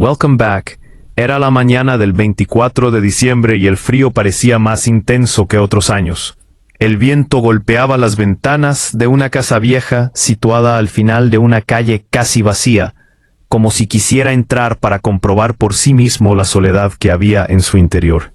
Welcome back. Era la mañana del 24 de diciembre y el frío parecía más intenso que otros años. El viento golpeaba las ventanas de una casa vieja situada al final de una calle casi vacía, como si quisiera entrar para comprobar por sí mismo la soledad que había en su interior.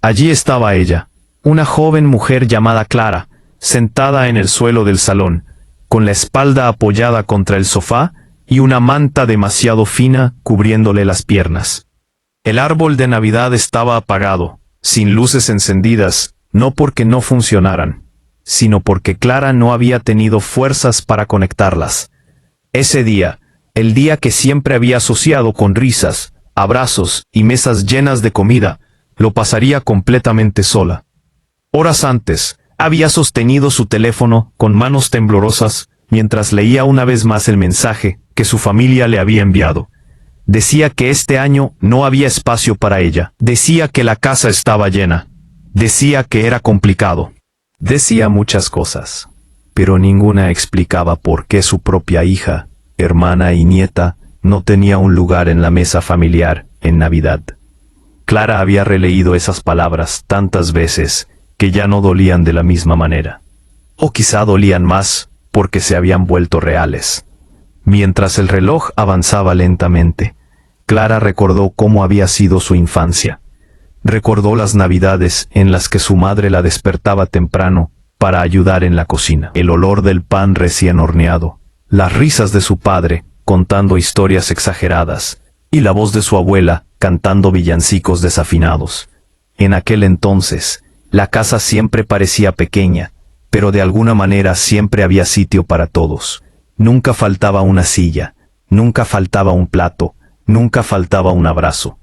Allí estaba ella, una joven mujer llamada Clara, sentada en el suelo del salón, con la espalda apoyada contra el sofá y una manta demasiado fina cubriéndole las piernas. El árbol de Navidad estaba apagado, sin luces encendidas, no porque no funcionaran, sino porque Clara no había tenido fuerzas para conectarlas. Ese día, el día que siempre había asociado con risas, abrazos y mesas llenas de comida, lo pasaría completamente sola. Horas antes, había sostenido su teléfono con manos temblorosas mientras leía una vez más el mensaje que su familia le había enviado. Decía que este año no había espacio para ella. Decía que la casa estaba llena. Decía que era complicado. Decía muchas cosas, pero ninguna explicaba por qué su propia hija, hermana y nieta no tenía un lugar en la mesa familiar en Navidad. Clara había releído esas palabras tantas veces que ya no dolían de la misma manera. O quizá dolían más porque se habían vuelto reales. Mientras el reloj avanzaba lentamente, Clara recordó cómo había sido su infancia. Recordó las Navidades en las que su madre la despertaba temprano para ayudar en la cocina. El olor del pan recién horneado, las risas de su padre contando historias exageradas, y la voz de su abuela cantando villancicos desafinados. En aquel entonces, la casa siempre parecía pequeña, pero de alguna manera siempre había sitio para todos. Nunca faltaba una silla, nunca faltaba un plato, nunca faltaba un abrazo.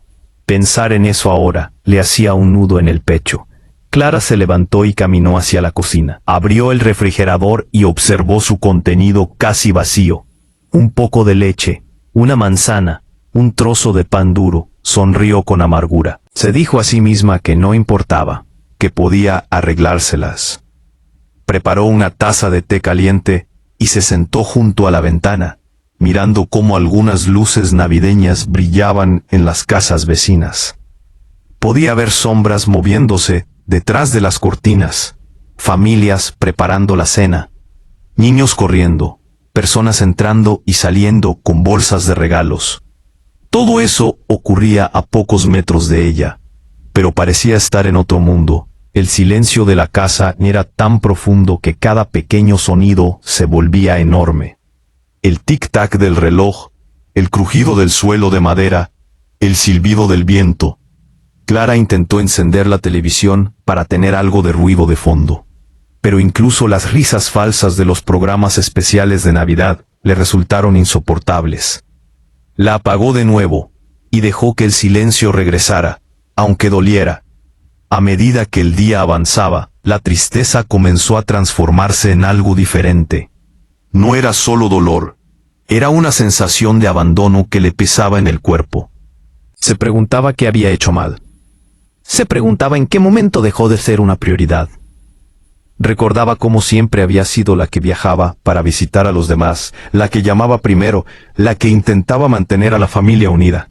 Pensar en eso ahora le hacía un nudo en el pecho. Clara se levantó y caminó hacia la cocina. Abrió el refrigerador y observó su contenido casi vacío. Un poco de leche, una manzana, un trozo de pan duro. Sonrió con amargura. Se dijo a sí misma que no importaba, que podía arreglárselas. Preparó una taza de té caliente y se sentó junto a la ventana, mirando cómo algunas luces navideñas brillaban en las casas vecinas. Podía ver sombras moviéndose detrás de las cortinas, familias preparando la cena, niños corriendo, personas entrando y saliendo con bolsas de regalos. Todo eso ocurría a pocos metros de ella, pero parecía estar en otro mundo. El silencio de la casa era tan profundo que cada pequeño sonido se volvía enorme. El tic-tac del reloj, el crujido del suelo de madera, el silbido del viento. Clara intentó encender la televisión para tener algo de ruido de fondo. Pero incluso las risas falsas de los programas especiales de Navidad le resultaron insoportables. La apagó de nuevo, y dejó que el silencio regresara, aunque doliera. A medida que el día avanzaba, la tristeza comenzó a transformarse en algo diferente. No era solo dolor, era una sensación de abandono que le pesaba en el cuerpo. Se preguntaba qué había hecho mal. Se preguntaba en qué momento dejó de ser una prioridad. Recordaba cómo siempre había sido la que viajaba para visitar a los demás, la que llamaba primero, la que intentaba mantener a la familia unida.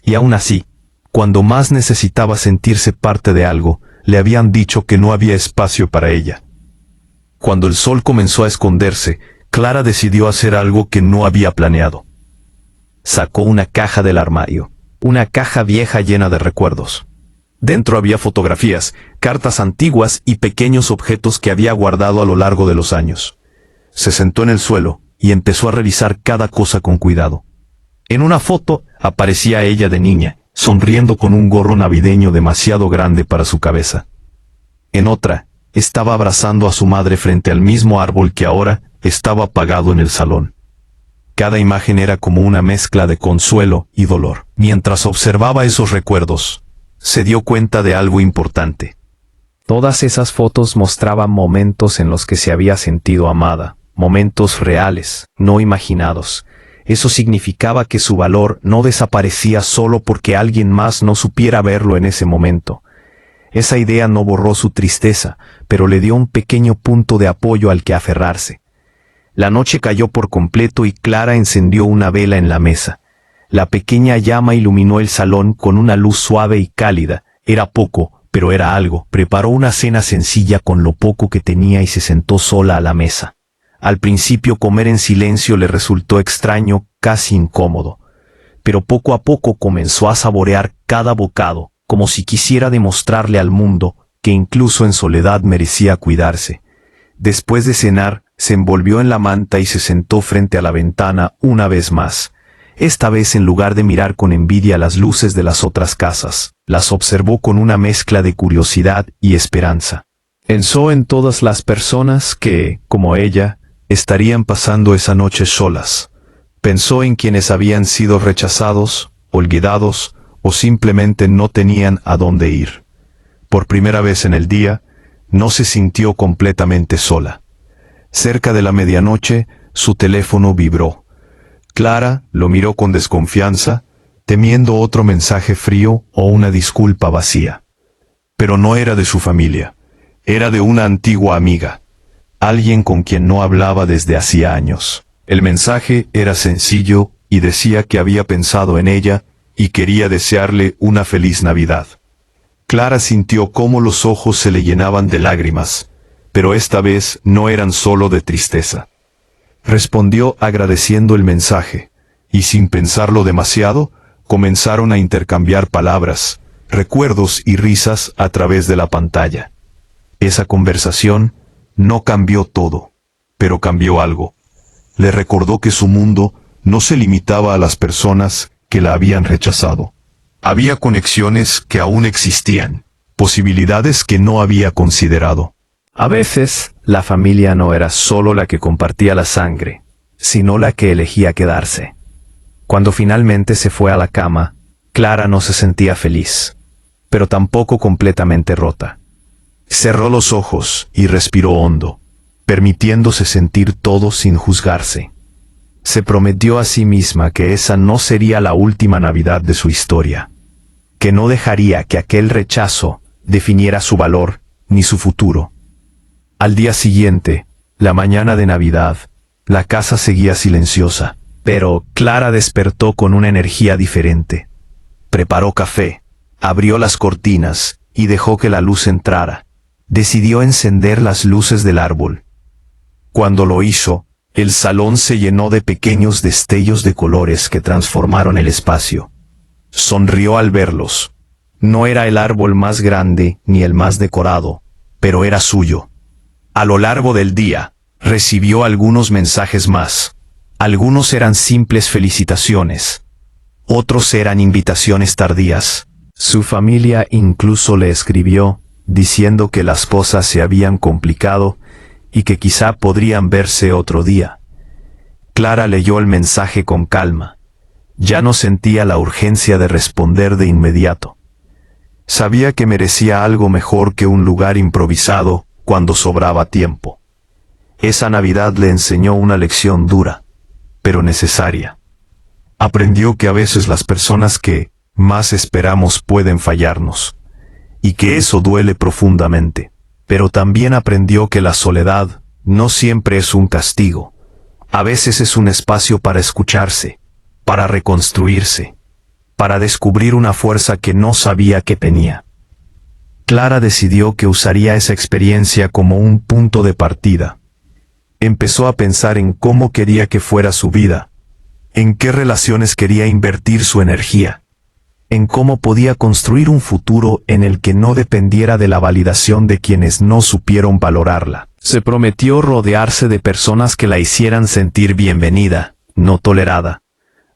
Y aún así, cuando más necesitaba sentirse parte de algo, le habían dicho que no había espacio para ella. Cuando el sol comenzó a esconderse, Clara decidió hacer algo que no había planeado. Sacó una caja del armario, una caja vieja llena de recuerdos. Dentro había fotografías, cartas antiguas y pequeños objetos que había guardado a lo largo de los años. Se sentó en el suelo y empezó a revisar cada cosa con cuidado. En una foto aparecía ella de niña, sonriendo con un gorro navideño demasiado grande para su cabeza. En otra, estaba abrazando a su madre frente al mismo árbol que ahora estaba apagado en el salón. Cada imagen era como una mezcla de consuelo y dolor. Mientras observaba esos recuerdos, se dio cuenta de algo importante. Todas esas fotos mostraban momentos en los que se había sentido amada, momentos reales, no imaginados. Eso significaba que su valor no desaparecía solo porque alguien más no supiera verlo en ese momento. Esa idea no borró su tristeza, pero le dio un pequeño punto de apoyo al que aferrarse. La noche cayó por completo y Clara encendió una vela en la mesa. La pequeña llama iluminó el salón con una luz suave y cálida. Era poco, pero era algo. Preparó una cena sencilla con lo poco que tenía y se sentó sola a la mesa. Al principio comer en silencio le resultó extraño, casi incómodo. Pero poco a poco comenzó a saborear cada bocado, como si quisiera demostrarle al mundo que incluso en soledad merecía cuidarse. Después de cenar, se envolvió en la manta y se sentó frente a la ventana una vez más. Esta vez, en lugar de mirar con envidia las luces de las otras casas, las observó con una mezcla de curiosidad y esperanza. Pensó en todas las personas que, como ella, estarían pasando esa noche solas. Pensó en quienes habían sido rechazados, olvidados o simplemente no tenían a dónde ir. Por primera vez en el día, no se sintió completamente sola. Cerca de la medianoche, su teléfono vibró. Clara lo miró con desconfianza, temiendo otro mensaje frío o una disculpa vacía. Pero no era de su familia, era de una antigua amiga, alguien con quien no hablaba desde hacía años. El mensaje era sencillo y decía que había pensado en ella y quería desearle una feliz Navidad. Clara sintió cómo los ojos se le llenaban de lágrimas, pero esta vez no eran solo de tristeza. Respondió agradeciendo el mensaje, y sin pensarlo demasiado, comenzaron a intercambiar palabras, recuerdos y risas a través de la pantalla. Esa conversación no cambió todo, pero cambió algo. Le recordó que su mundo no se limitaba a las personas que la habían rechazado. Había conexiones que aún existían, posibilidades que no había considerado. A veces, la familia no era solo la que compartía la sangre, sino la que elegía quedarse. Cuando finalmente se fue a la cama, Clara no se sentía feliz, pero tampoco completamente rota. Cerró los ojos y respiró hondo, permitiéndose sentir todo sin juzgarse. Se prometió a sí misma que esa no sería la última Navidad de su historia, que no dejaría que aquel rechazo definiera su valor ni su futuro. Al día siguiente, la mañana de Navidad, la casa seguía silenciosa, pero Clara despertó con una energía diferente. Preparó café, abrió las cortinas y dejó que la luz entrara. Decidió encender las luces del árbol. Cuando lo hizo, el salón se llenó de pequeños destellos de colores que transformaron el espacio. Sonrió al verlos. No era el árbol más grande ni el más decorado, pero era suyo. A lo largo del día, recibió algunos mensajes más. Algunos eran simples felicitaciones. Otros eran invitaciones tardías. Su familia incluso le escribió, diciendo que las cosas se habían complicado y que quizá podrían verse otro día. Clara leyó el mensaje con calma. Ya no sentía la urgencia de responder de inmediato. Sabía que merecía algo mejor que un lugar improvisado cuando sobraba tiempo. Esa Navidad le enseñó una lección dura, pero necesaria. Aprendió que a veces las personas que más esperamos pueden fallarnos, y que eso duele profundamente. Pero también aprendió que la soledad no siempre es un castigo. A veces es un espacio para escucharse, para reconstruirse, para descubrir una fuerza que no sabía que tenía. Clara decidió que usaría esa experiencia como un punto de partida. Empezó a pensar en cómo quería que fuera su vida, en qué relaciones quería invertir su energía, en cómo podía construir un futuro en el que no dependiera de la validación de quienes no supieron valorarla. Se prometió rodearse de personas que la hicieran sentir bienvenida, no tolerada.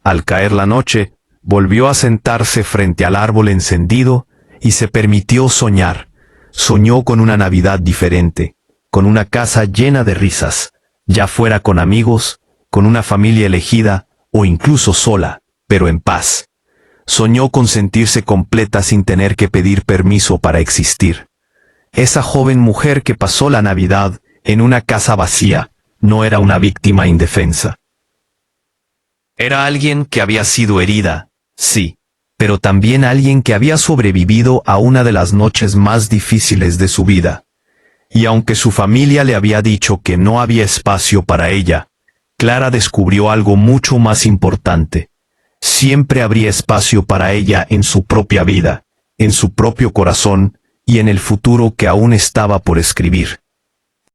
Al caer la noche, volvió a sentarse frente al árbol encendido y se permitió soñar. Soñó con una Navidad diferente, con una casa llena de risas, ya fuera con amigos, con una familia elegida o incluso sola, pero en paz. Soñó con sentirse completa sin tener que pedir permiso para existir. Esa joven mujer que pasó la Navidad en una casa vacía no era una víctima indefensa. Era alguien que había sido herida, sí, pero también alguien que había sobrevivido a una de las noches más difíciles de su vida. Y aunque su familia le había dicho que no había espacio para ella, Clara descubrió algo mucho más importante. Siempre habría espacio para ella en su propia vida, en su propio corazón y en el futuro que aún estaba por escribir.